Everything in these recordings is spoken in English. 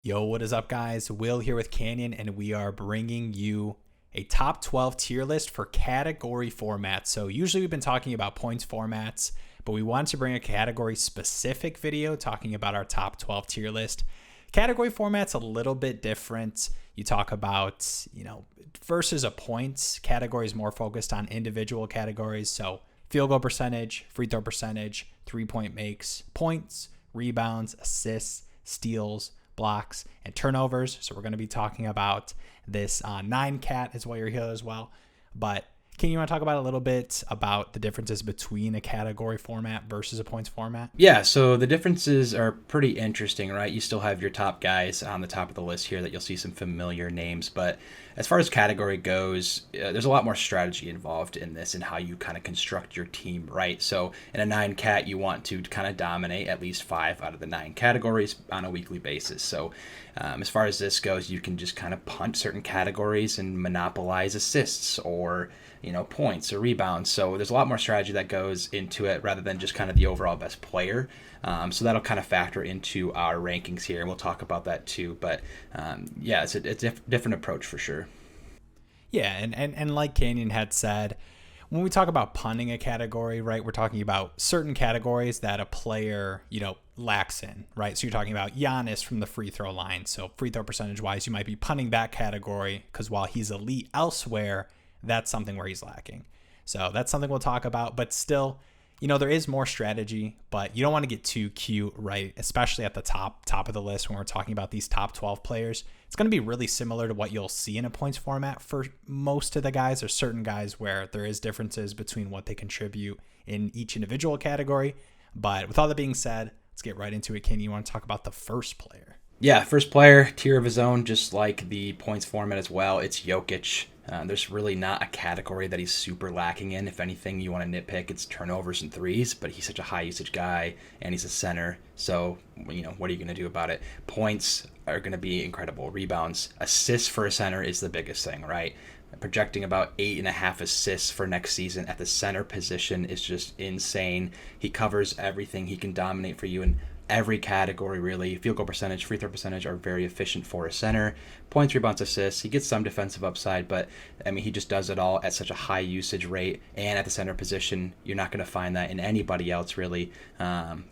Yo, what is up, guys? Will here with Canyon, and we are bringing you a top 12 tier list for category formats. So usually we've been talking about points formats, but we wanted to bring a category specific video talking about our top 12 tier list. Category format's a little bit different. You talk about, versus a points category is more focused on individual categories. So field goal percentage, free throw percentage, 3-point makes, points, rebounds, assists, steals, blocks, and turnovers. So we're going to be talking about this 9-cat is why you're here as well. But King, you want to talk about a little bit about the differences between a category format versus a points format? Yeah, so the differences are pretty interesting, right? You still have your top guys on the top of the list here that you'll see some familiar names, but as far as category goes, there's a lot more strategy involved in this and how you kind of construct your team, right? So in a 9-cat, you want to kind of dominate at least 5 out of the 9 categories on a weekly basis. So as far as this goes, you can just kind of punt certain categories and monopolize assists or points or rebounds. So there's a lot more strategy that goes into it rather than just kind of the overall best player. So that'll kind of factor into our rankings here, and we'll talk about that too. But it's a different approach for sure. Yeah, and like Canyon had said, when we talk about punting a category, right, we're talking about certain categories that a player, lacks in, right? So you're talking about Giannis from the free throw line. So free throw percentage wise, you might be punting that category because while he's elite elsewhere, that's something where he's lacking. So that's something we'll talk about, but still, there is more strategy, but you don't want to get too cute, right? Especially at the top of the list when we're talking about these top 12 players. It's going to be really similar to what you'll see in a points format for most of the guys. There's certain guys where there is differences between what they contribute in each individual category. But with all that being said, let's get right into it. Kenny, you want to talk about the first player? Yeah, first player, tier of his own, just like the points format as well. It's Jokic. There's really not a category that he's super lacking in. If anything, you want to nitpick, it's turnovers and threes, but he's such a high usage guy and he's a center. So, what are you going to do about it? Points are going to be incredible. Rebounds, assists for a center is the biggest thing, right? Projecting about 8.5 assists for next season at the center position is just insane. He covers everything. He can dominate for you in every category, really. Field goal percentage, free throw percentage are very efficient for a center. Points, rebounds, assists. He gets some defensive upside, but he just does it all at such a high usage rate. And at the center position, you're not going to find that in anybody else, really,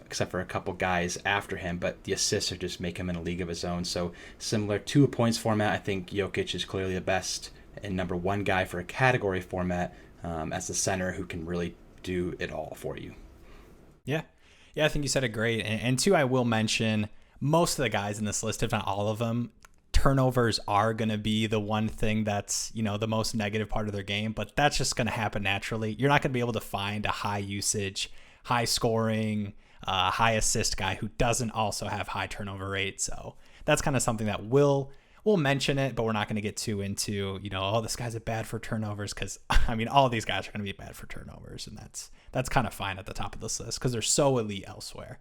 except for a couple guys after him. But the assists are just make him in a league of his own. So similar to a points format, I think Jokic is clearly the best and number one guy for a category format as the center who can really do it all for you. Yeah. Yeah, I think you said it great. And two, I will mention most of the guys in this list, if not all of them, turnovers are going to be the one thing that's, the most negative part of their game, but that's just going to happen naturally. You're not going to be able to find a high usage, high scoring, high assist guy who doesn't also have high turnover rate. So that's kind of something that we'll mention it, but we're not going to get too into, this guy's bad for turnovers because, all of these guys are going to be bad for turnovers, and that's kind of fine at the top of this list because they're so elite elsewhere.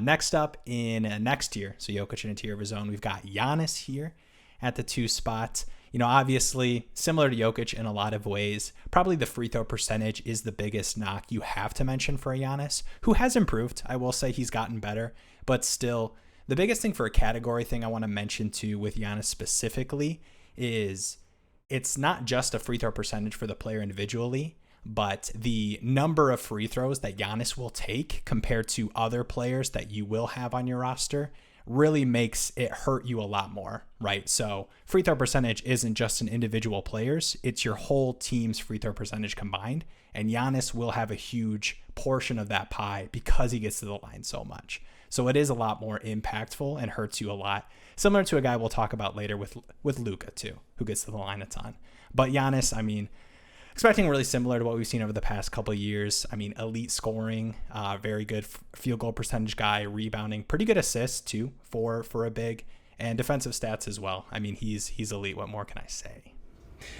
Next up in next tier, so Jokic in a tier of his own, we've got Giannis here at the 2 spot. Obviously similar to Jokic in a lot of ways. Probably the free throw percentage is the biggest knock you have to mention for a Giannis, who has improved. I will say he's gotten better, but still, the biggest thing for a category thing I want to mention too with Giannis specifically is it's not just a free throw percentage for the player individually, but the number of free throws that Giannis will take compared to other players that you will have on your roster really makes it hurt you a lot more, right? So free throw percentage isn't just an individual player's, it's your whole team's free throw percentage combined. And Giannis will have a huge portion of that pie because he gets to the line so much. So it is a lot more impactful and hurts you a lot. Similar to a guy we'll talk about later with Luka too, who gets to the line a ton. But Giannis, expecting really similar to what we've seen over the past couple of years. Elite scoring, very good field goal percentage guy, rebounding, pretty good assists too for a big, and defensive stats as well. He's elite. What more can I say?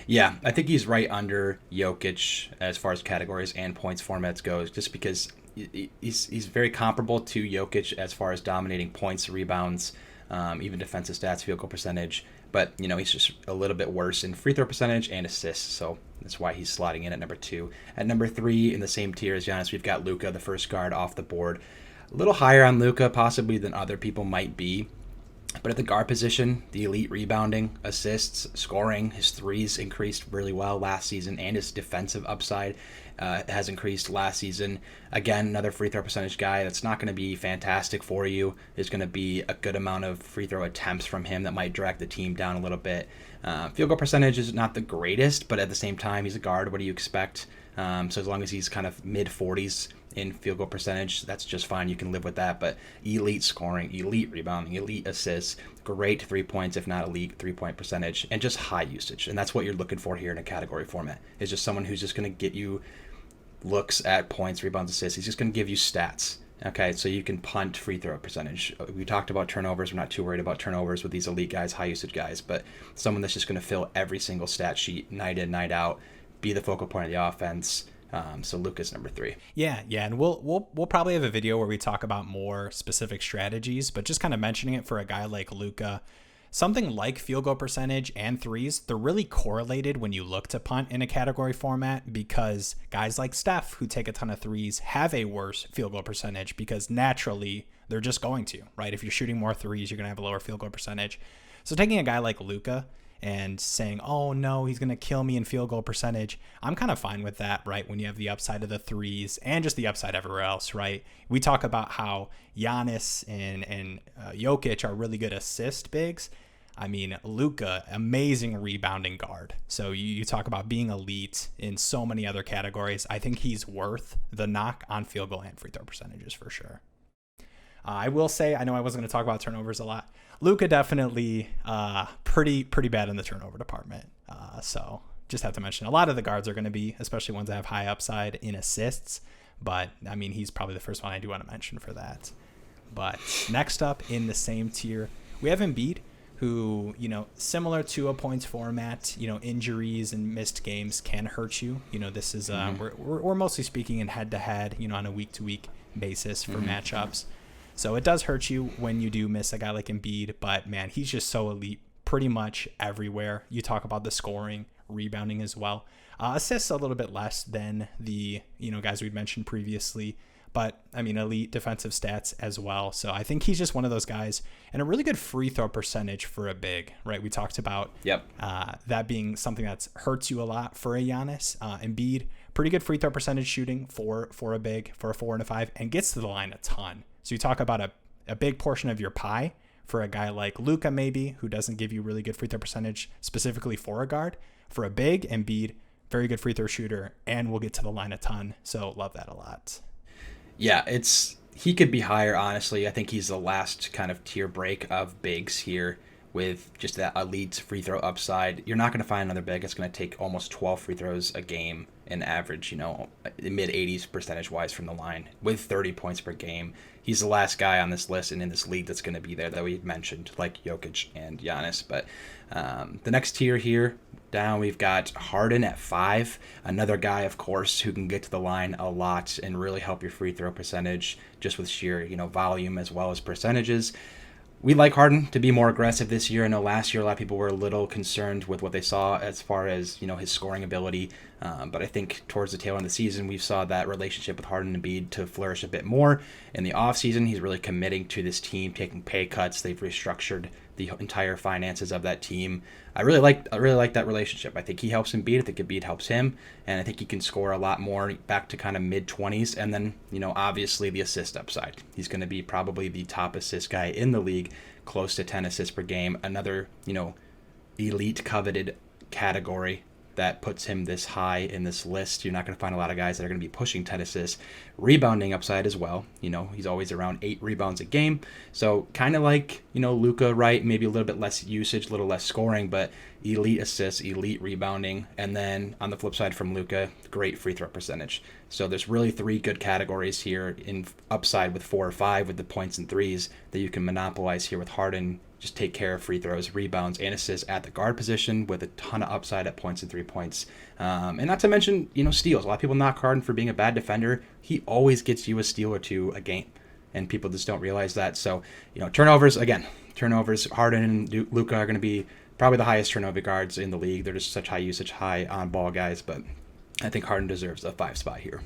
Yeah, I think he's right under Jokic as far as categories and points formats goes, just because he's very comparable to Jokic as far as dominating points, rebounds, even defensive stats, field goal percentage. But, he's just a little bit worse in free throw percentage and assists. So that's why he's slotting in at number 2. At number 3, in the same tier as Giannis, we've got Luka, the first guard off the board. A little higher on Luka possibly than other people might be. But at the guard position, the elite rebounding, assists, scoring, his threes increased really well last season, and his defensive upside has increased last season. Again, another free throw percentage guy that's not going to be fantastic for you. There's going to be a good amount of free throw attempts from him that might drag the team down a little bit. Field goal percentage is not the greatest, but at the same time, he's a guard. What do you expect? So as long as he's kind of mid 40s in field goal percentage, that's just fine. You can live with that. But elite scoring, elite rebounding, elite assists, great 3 points, if not elite 3-point percentage, and just high usage. And that's what you're looking for here in a category format. Is just someone who's just going to get you looks at points, rebounds, assists. He's just going to give you stats. Okay, so you can punt free throw percentage. We talked about turnovers. We're not too worried about turnovers with these elite guys, high usage guys, but someone that's just going to fill every single stat sheet night in, night out, be the focal point of the offense. So Luka's number 3. Yeah, and we'll probably have a video where we talk about more specific strategies, but just kind of mentioning it for a guy like Luka, something like field goal percentage and threes, they're really correlated when you look to punt in a category format, because guys like Steph, who take a ton of threes, have a worse field goal percentage because naturally they're just going to, right? If you're shooting more threes, you're going to have a lower field goal percentage. So taking a guy like Luka and saying, oh no, he's going to kill me in field goal percentage, I'm kind of fine with that, right? When you have the upside of the threes and just the upside everywhere else, right? We talk about how Giannis and Jokic are really good assist bigs. I mean, Luka, amazing rebounding guard. So you talk about being elite in so many other categories. I think he's worth the knock on field goal and free throw percentages for sure. I will say, I know I wasn't going to talk about turnovers a lot. Luka definitely pretty bad in the turnover department. So just have to mention, a lot of the guards are going to be, especially ones that have high upside in assists. But I mean, he's probably the first one I do want to mention for that. But next up in the same tier, we have Embiid, who, similar to a points format, injuries and missed games can hurt you. This is we're mostly speaking in head-to-head, on a week-to-week basis for matchups. So it does hurt you when you do miss a guy like Embiid, but man, he's just so elite pretty much everywhere. You talk about the scoring, rebounding as well. Assists a little bit less than the, guys we'd mentioned previously, but I mean, elite defensive stats as well. So I think he's just one of those guys, and a really good free throw percentage for a big, right? We talked about that being something that's hurts you a lot for a Giannis. Embiid, pretty good free throw percentage shooting for a big, for a 4 and a 5, and gets to the line a ton. So you talk about a big portion of your pie for a guy like Luka, maybe, who doesn't give you really good free throw percentage specifically for a guard. For a big, Embiid, very good free throw shooter, and will get to the line a ton. So love that a lot. Yeah, he could be higher, honestly. I think he's the last kind of tier break of bigs here with just that elite free throw upside. You're not going to find another big that's going to take almost 12 free throws a game in average, mid 80s percentage wise from the line with 30 points per game. He's the last guy on this list and in this league that's going to be there that we mentioned, like Jokic and Giannis. But the next tier here down, we've got Harden at 5, another guy, of course, who can get to the line a lot and really help your free throw percentage just with sheer, volume as well as percentages. We like Harden to be more aggressive this year. I know last year a lot of people were a little concerned with what they saw as far as his scoring ability, but I think towards the tail end of the season we saw that relationship with Harden and Embiid to flourish a bit more. In the offseason, he's really committing to this team, taking pay cuts. They've restructured the entire finances of that team. I really like that relationship. I think he helps Embiid. I think Embiid helps him, and I think he can score a lot more, back to kind of mid-20s. And then, obviously the assist upside. He's going to be probably the top assist guy in the league, close to 10 assists per game. Another, elite coveted category that puts him this high in this list. You're not going to find a lot of guys that are going to be pushing 10 assists. Rebounding upside as well. He's always around 8 rebounds a game. So kind of like, Luka, right? Maybe a little bit less usage, a little less scoring, but elite assists, elite rebounding. And then on the flip side from Luka, great free throw percentage. So there's really 3 good categories here in upside with 4 or 5 with the points and threes that you can monopolize here with Harden. Just take care of free throws, rebounds, and assists at the guard position with a ton of upside at points and 3 points. And not to mention, steals. A lot of people knock Harden for being a bad defender. He always gets you a steal or 2 a game, and people just don't realize that. So, turnovers, Harden and Luka are going to be probably the highest turnover guards in the league. They're just such high usage, high on-ball guys, but I think Harden deserves a 5 spot here.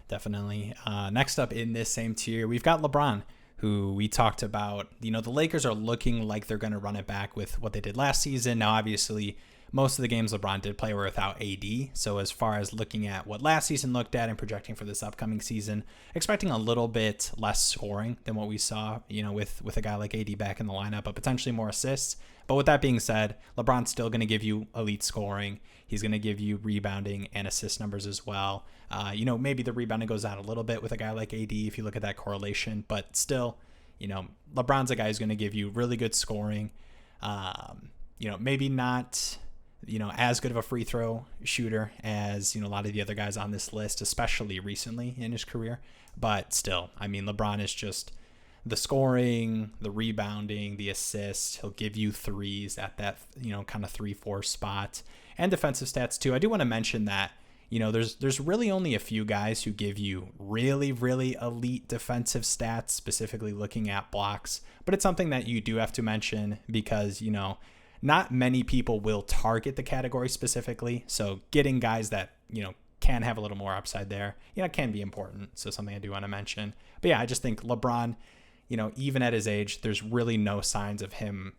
Definitely. Next up in this same tier, we've got LeBron, who we talked about. The Lakers are looking like they're going to run it back with what they did last season. Now, obviously, most of the games LeBron did play were without AD. So as far as looking at what last season looked at and projecting for this upcoming season, expecting a little bit less scoring than what we saw, with a guy like AD back in the lineup, but potentially more assists. But with that being said, LeBron's still going to give you elite scoring. He's going to give you rebounding and assist numbers as well. Maybe the rebounding goes down a little bit with a guy like AD if you look at that correlation, but still, LeBron's a guy who's going to give you really good scoring. Maybe not as good of a free throw shooter as, a lot of the other guys on this list, especially recently in his career. But still, LeBron is just the scoring, the rebounding, the assists. He'll give you threes at that, kind of 3-4 spot, and defensive stats too. I do want to mention that, there's really only a few guys who give you really, really elite defensive stats, specifically looking at blocks. But it's something that you do have to mention because, not many people will target the category specifically. So getting guys that, can have a little more upside there, can be important. So something I do want to mention. But yeah, I just think LeBron, even at his age, there's really no signs of him,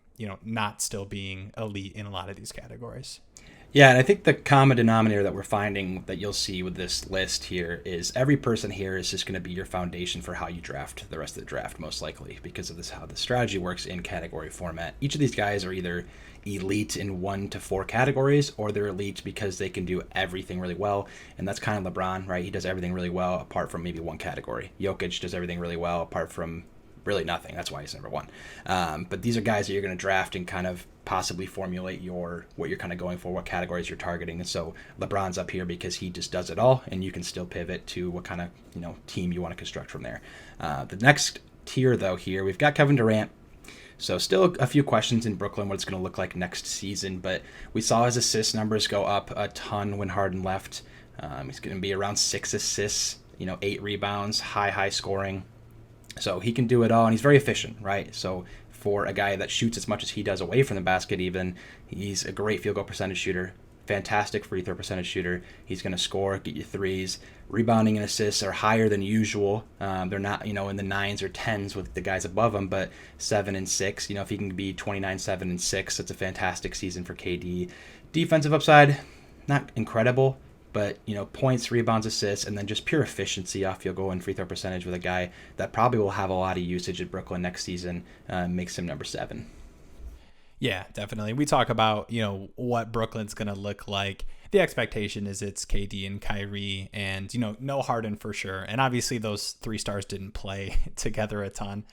not still being elite in a lot of these categories. Yeah, and I think the common denominator that we're finding that you'll see with this list here is every person here is just going to be your foundation for how you draft the rest of the draft, most likely, because of this how the strategy works in category format. Each of these guys are either elite in 1 to 4 categories, or they're elite because they can do everything really well, and that's kind of LeBron, right? He does everything really well apart from maybe one category. Jokic does everything really well apart from really nothing. That's why he's number 1. But these are guys that you're going to draft and kind of possibly formulate what you're kind of going for, what categories you're targeting. And so LeBron's up here because he just does it all, and you can still pivot to what kind of team you want to construct from there. The next tier though here we've got Kevin Durant. So still a few questions in Brooklyn what it's going to look like next season, but we saw his assist numbers go up a ton when Harden left. He's going to be around 6 assists, 8 rebounds, high scoring. So he can do it all, and he's very efficient, right? So for a guy that shoots as much as he does away from the basket even, he's a great field goal percentage shooter, fantastic free throw percentage shooter. He's going to score, get you threes. Rebounding and assists are higher than usual. They're not, in the 9s or 10s with the guys above him, but 7 and 6. If he can be 29, 7, and 6, that's a fantastic season for KD. Defensive upside, not incredible, but points, rebounds, assists, and then just pure efficiency off field goal and free throw percentage with a guy that probably will have a lot of usage at Brooklyn next season makes him number 7. Yeah, definitely. We talk about, what Brooklyn's going to look like. The expectation is it's KD and Kyrie and, no Harden for sure. And obviously those 3 stars didn't play together a ton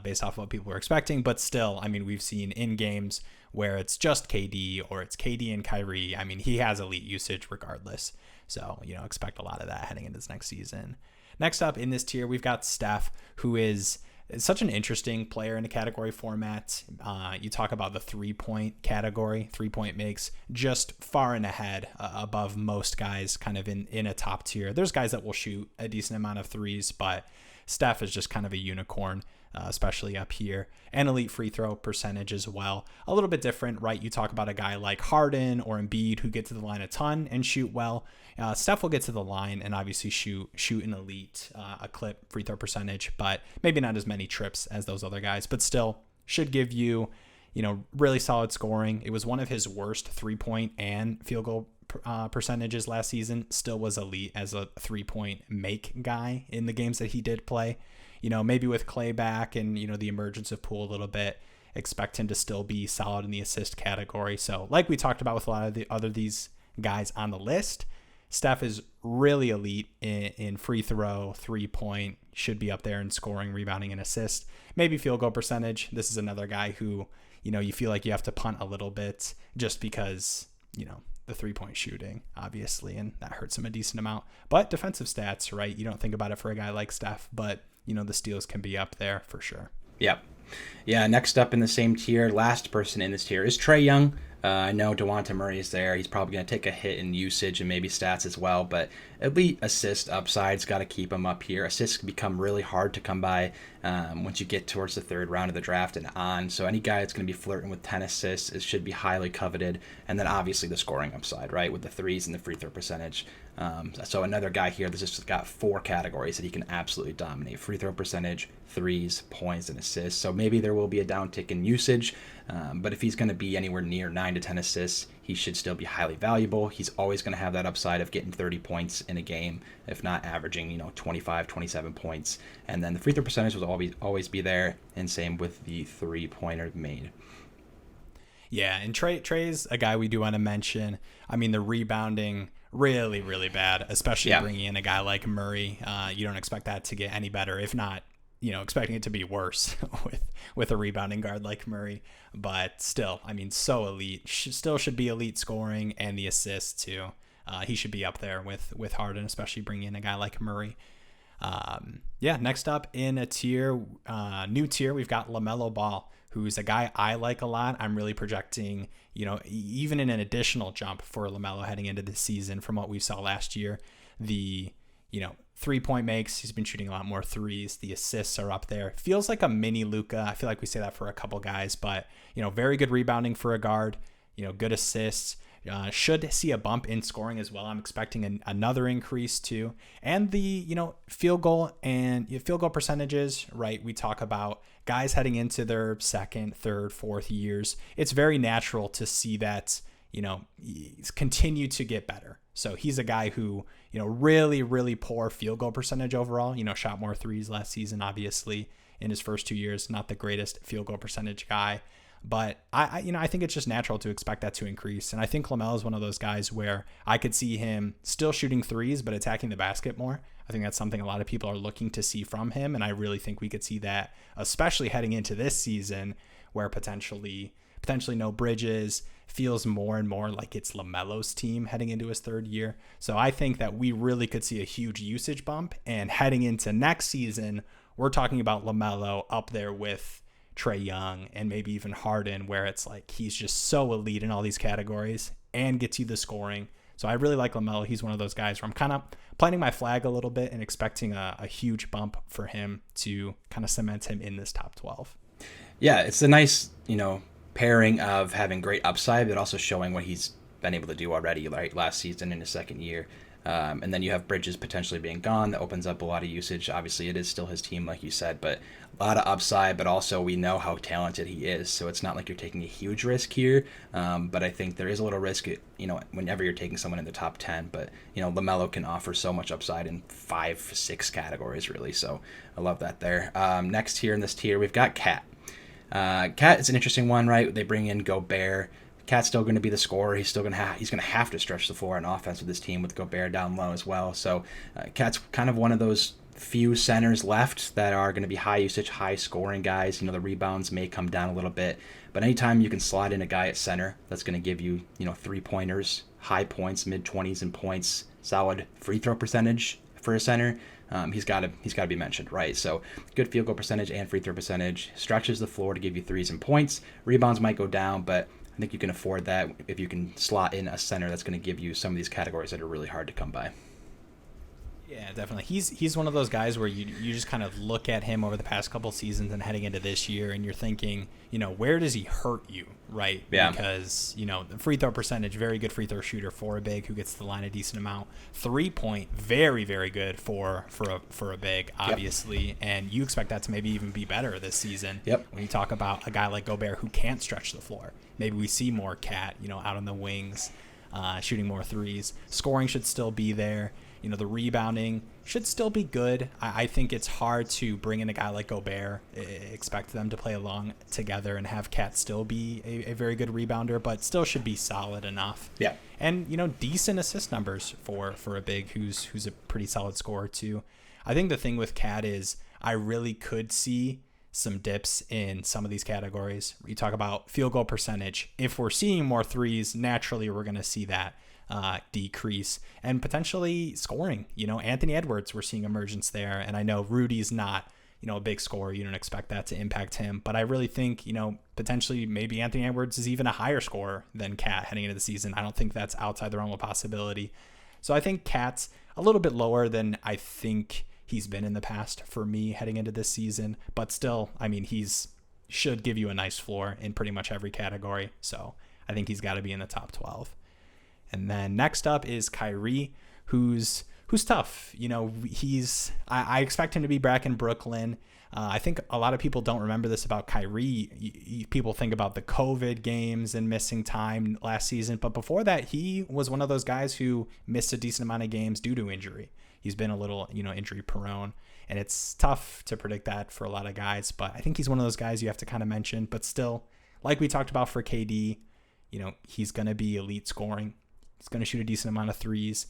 based off what people were expecting. But still, we've seen in games where it's just KD or it's KD and Kyrie. He has elite usage regardless. So, expect a lot of that heading into this next season. Next up in this tier, we've got Steph, who is such an interesting player in a category format. You talk about the 3-point category. 3-point makes just far and ahead above most guys kind of in a top tier. There's guys that will shoot a decent amount of threes, but Steph is just kind of a unicorn, especially up here. And elite free throw percentage as well. A little bit different, right? You talk about a guy like Harden or Embiid who get to the line a ton and shoot well. Steph will get to the line and obviously shoot an elite, a clip free throw percentage, but maybe not as many trips as those other guys, but still should give you, really solid scoring. It was one of his worst 3-point and field goal percentages last season. Still was elite as a 3-point make guy in the games that he did play. Maybe with Clay back and, the emergence of Poole a little bit, expect him to still be solid in the assist category. So like we talked about with a lot of these guys on the list, Steph is really elite in free throw, 3-point, should be up there in scoring, rebounding, and assist. Maybe field goal percentage. This is another guy who, you feel like you have to punt a little bit just because, the 3-point shooting, obviously, and that hurts him a decent amount. But defensive stats, right? You don't think about it for a guy like Steph, but, the steals can be up there for sure. Yep. Yeah, next up in the same tier, last person in this tier is Trae Young. I know DeJounte Murray is there. He's probably going to take a hit in usage and maybe stats as well, but elite assist upside's got to keep him up here. Assists become really hard to come by once you get towards the third round of the draft and on. So any guy that's going to be flirting with 10 assists should be highly coveted. And then obviously the scoring upside, right, with the threes and the free throw percentage. So another guy here that's just got 4 categories that he can absolutely dominate: free throw percentage, threes, points, and assists. So maybe there will be a downtick in usage, but if he's going to be anywhere near 9 to 10 assists, he should still be highly valuable. He's always going to have that upside of getting 30 points in a game, if not averaging 25, 27 points. And then the free throw percentage will always be there, and same with the 3-pointer made. Yeah, and Trae's a guy we do want to mention. I mean, the rebounding, really, really bad, especially bringing in a guy like Murray. You don't expect that to get any better, if not, expecting it to be worse with a rebounding guard like Murray. But still, I mean, so elite. Still should be elite scoring, and the assists too. He should be up there with Harden, especially bringing in a guy like Murray. Next up in a new tier, we've got LaMelo Ball, who's a guy I like a lot. I'm really projecting, even in an additional jump for LaMelo heading into this season from what we saw last year. The, 3-point makes, he's been shooting a lot more threes. The assists are up there. Feels like a mini Luka. I feel like we say that for a couple guys, but, very good rebounding for a guard, good assists. Should see a bump in scoring as well. I'm expecting another increase too. And the, field goal percentages, right? We talk about guys heading into their second, third, fourth years. It's very natural to see that, continue to get better. So he's a guy who, really, really poor field goal percentage overall, shot more threes last season, obviously in his first 2 years, not the greatest field goal percentage guy. But I think it's just natural to expect that to increase. And I think LaMelo is one of those guys where I could see him still shooting threes, but attacking the basket more. I think that's something a lot of people are looking to see from him. And I really think we could see that, especially heading into this season where potentially no Bridges, feels more and more like it's LaMelo's team heading into his third year. So I think that we really could see a huge usage bump. And heading into next season, we're talking about LaMelo up there with Trae Young and maybe even Harden, where it's like he's just so elite in all these categories and gets you the scoring. So I really like LaMelo. He's one of those guys where I'm kind of planting my flag a little bit and expecting a huge bump for him to kind of cement him in this top 12. Yeah, it's a nice, pairing of having great upside, but also showing what he's been able to do already, right? Last season in his second year. And then you have Bridges potentially being gone. That opens up a lot of usage. Obviously, it is still his team, like you said, but a lot of upside, but also we know how talented he is. So it's not like you're taking a huge risk here. But I think there is a little risk, whenever you're taking someone in the top 10. But, LaMelo can offer so much upside in 5-6 categories, really. So I love that there. Next here in this tier, we've got Cat. Cat is an interesting one, right? They bring in Gobert. Cat's still going to be the scorer. He's going to have to stretch the floor on offense with this team with Gobert down low as well. So Cat's kind of one of those few centers left that are going to be high usage, high scoring guys. The rebounds may come down a little bit, but anytime you can slide in a guy at center that's going to give you, 3-pointers, high points, mid-20s in points, solid free throw percentage for a center, he's got to be mentioned, right? So good field goal percentage and free throw percentage, stretches the floor to give you threes and points. Rebounds might go down, but I think you can afford that if you can slot in a center that's going to give you some of these categories that are really hard to come by. Yeah, definitely. He's one of those guys where you just kind of look at him over the past couple seasons and heading into this year, and you're thinking, where does he hurt you, right? Yeah. Because, the free throw percentage, very good free throw shooter for a big who gets to the line a decent amount. 3-point, very, very good for a big, obviously. Yep. And you expect that to maybe even be better this season. Yep. When you talk about a guy like Gobert who can't stretch the floor. Maybe we see more Cat, out on the wings, shooting more threes. Scoring should still be there. The rebounding should still be good. I think it's hard to bring in a guy like Gobert, expect them to play along together and have Cat still be a very good rebounder, but still should be solid enough. Yeah. And, decent assist numbers for a big who's a pretty solid scorer too. I think the thing with Cat is I really could see some dips in some of these categories. You talk about field goal percentage. If we're seeing more threes, naturally we're going to see that decrease, and potentially scoring. Anthony Edwards, we're seeing emergence there, and I know Rudy's not, a big scorer. You don't expect that to impact him, but I really think, potentially maybe Anthony Edwards is even a higher scorer than Cat heading into the season. I don't think that's outside the realm of possibility. So I think Cat's a little bit lower than I think he's been in the past for me heading into this season. But still, I mean, should give you a nice floor in pretty much every category. So I think he's got to be in the top 12. And then next up is Kyrie, who's tough. You know, I expect him to be back in Brooklyn. I think a lot of people don't remember this about Kyrie. People think about the COVID games and missing time last season. But before that, he was one of those guys who missed a decent amount of games due to injury. He's been a little, injury prone. And it's tough to predict that for a lot of guys. But I think he's one of those guys you have to kind of mention. But still, like we talked about for KD, he's going to be elite scoring. He's going to shoot a decent amount of threes.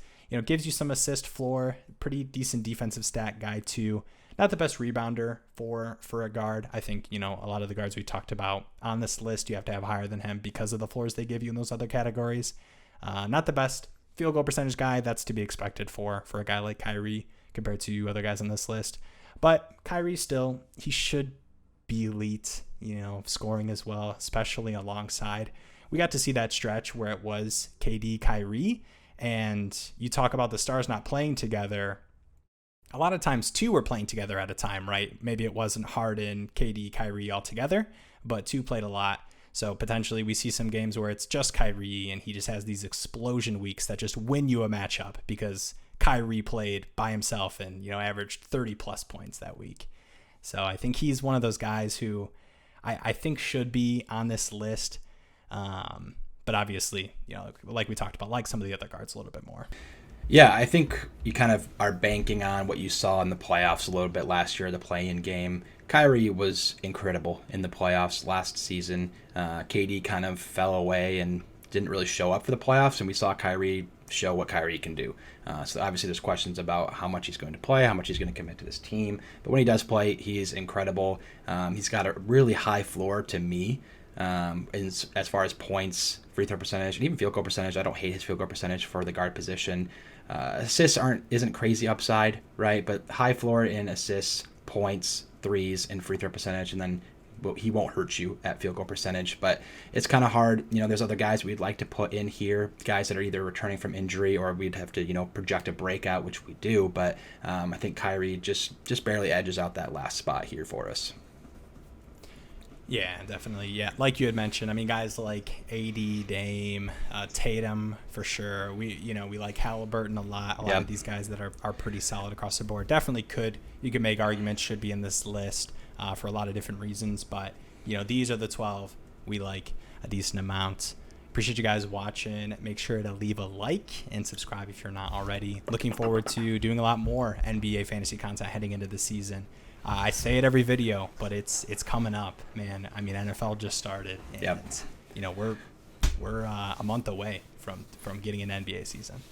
Gives you some assist floor, pretty decent defensive stat guy too. Not the best rebounder for a guard. I think, a lot of the guards we talked about on this list, you have to have higher than him because of the floors they give you in those other categories. Not the best field goal percentage guy. That's to be expected for a guy like Kyrie compared to other guys on this list. But Kyrie still, he should be elite, scoring as well, especially alongside. We got to see that stretch where it was KD, Kyrie, and you talk about the stars not playing together. A lot of times two were playing together at a time, right? Maybe it wasn't Harden, KD, Kyrie all together, but two played a lot. So potentially we see some games where it's just Kyrie and he just has these explosion weeks that just win you a matchup because Kyrie played by himself and, averaged 30 plus points that week. So I think he's one of those guys who I think should be on this list. But obviously, like we talked about, like some of the other guards a little bit more. Yeah, I think you kind of are banking on what you saw in the playoffs a little bit last year, the play-in game. Kyrie was incredible in the playoffs last season. KD kind of fell away and didn't really show up for the playoffs, and we saw Kyrie show what Kyrie can do. So obviously there's questions about how much he's going to play, how much he's going to commit to this team. But when he does play, he's incredible. He's got a really high floor to me. As far as points, free throw percentage, and even field goal percentage. I don't hate his field goal percentage for the guard position. Assists isn't crazy upside, right? But high floor in assists, points, threes, and free throw percentage, and then he won't hurt you at field goal percentage. But it's kind of hard. There's other guys we'd like to put in here, guys that are either returning from injury or we'd have to, project a breakout, which we do. But I think Kyrie just barely edges out that last spot here for us. Yeah, definitely. Yeah, like you had mentioned, I mean, guys like AD, Dame, Tatum for sure. We like Halliburton a lot. A lot of these guys that are pretty solid across the board. Definitely you could make arguments should be in this list for a lot of different reasons. But these are the 12 we like a decent amount. Appreciate you guys watching. Make sure to leave a like and subscribe if you're not already. Looking forward to doing a lot more NBA fantasy content heading into the season. I say it every video, but it's coming up, man. I mean, NFL just started, and we're a month away from getting an NBA season.